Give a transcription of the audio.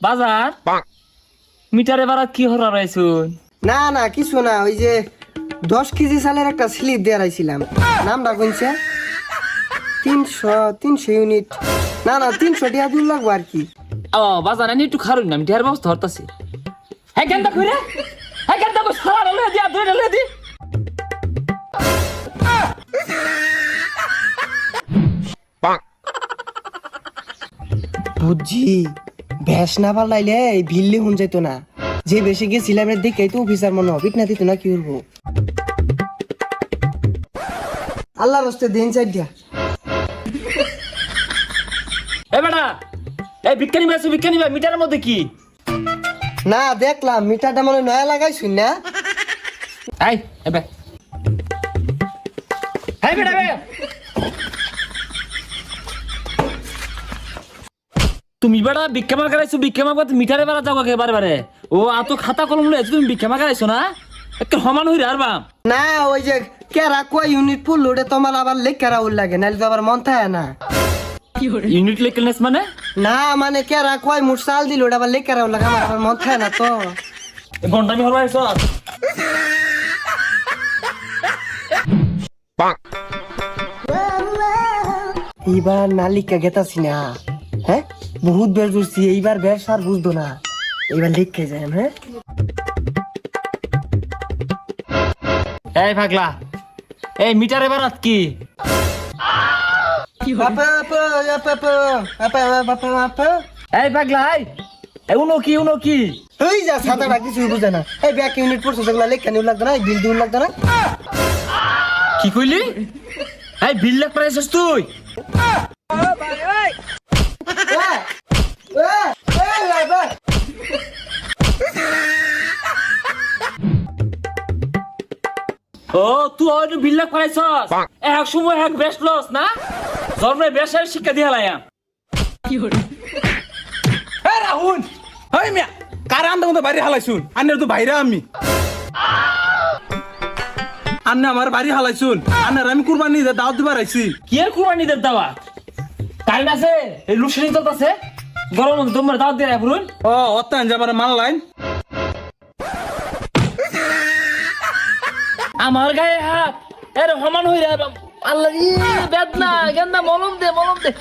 বাজার মিটারে বারাত কি হরা রাইছুন? না না কিছু না, ওই যে 10 কেজি চালের একটা স্লিপ দিয়ে রাইছিলাম, নামটা কইছে 300 ইউনিট। না না 300 টাকা দূর লাগবো আর কি। ও বাজার আমি একটু খারুন না, আমি ঢের ব্যবস্থা হরতাছি। হ্যাঁ কেনটা কইরে, হ্যাঁ কেনটা কই সারা লয়ে দিয়া ধরে লয়ে দি। বুঝছি, ভ্যাস না পারলাইলে এই ভিল্লি হুন যেত না। যে বেশি গেছিলাম দেখে তো অফিসার মনে হবে না, দিত না কি করবো। আল্লাহর রাস্তে দিন চাই দিয়া। এ বেটা, এই বিজ্ঞানী ভাই বিজ্ঞানী ভাই মিটারের মধ্যে কি? না দেখলাম মিটারটা মনে নয়া লাগাইছুন না। এই এবে এই বেটা বে, তুমি বেটা ভিক্ষা মার্কা রাইছো, ভিক্ষা মার্কা মিটারে বেড়া যাও কে বারে বারে। ও আতো খাতা কলম লয়ে তুমি ভিক্ষা মার্কা রাইছো না, একটু সমান হই আরবা। না ওই যে কেরা কয় ইউনিট পড়লো ওটা তোমার আবার লেখারা ওর লাগে, নাহলে তো আবার মন থাকে না। ইউনিট লেকেলনেস মানে? না মানে কেরা কয় মুঠ চাল দিল ওটা আবার লেখারা ওর লাগে, আমার আবার মন থাকে না তো। ঘন্টা আমি হরবা আইছো। এইবার না লিখা গেতাছি না, হ্যাঁ বহুত বের জুড়ছি, এইবার বের সার বুঝতো না, এইবার লিখে যায়। হ্যাঁ এই পাগলা, এই মিটারে বারাত কি? এই পাগলা, এই উনো কি উনো কি? এই যা সাদাটা কিছুই বুঝে না। এই ব্যাক ইউনিট পড়ছে যেগুলো লেখা নিউ লাগতো না, বিল দিউ লাগতো না। কি কইলি? এই বিল লেখ পাইছস তুই? ও তুই ওই বিল লেখ পাইছস? এক সময় এক বেস্ট লস না, জন্মে বেশের শিক্ষা দিয়া লাইয়া। এ রাহুল, হই মিয়া কার আন্দা মতো বাড়ি হালাইছুন, আন্নের তো বাইরে আমি আন্নে আমার বাড়ি হালাইছুন, আন্নার আমি কুরবানি দিয়ে দাওয়াত দিবার আইছি। কি এর কুরবানি দের দাওয়া? কাল আছে এই লুসনি চলতেছে, গরম তোমার দাওয়াত দিয়ে রাখুন। ও অত্যান যে আমার মাল লাইন আমার গায়ে হাত এর সমান হই রে। আল্লাহ বেদনা গেন্দা মলম দে মলম দে।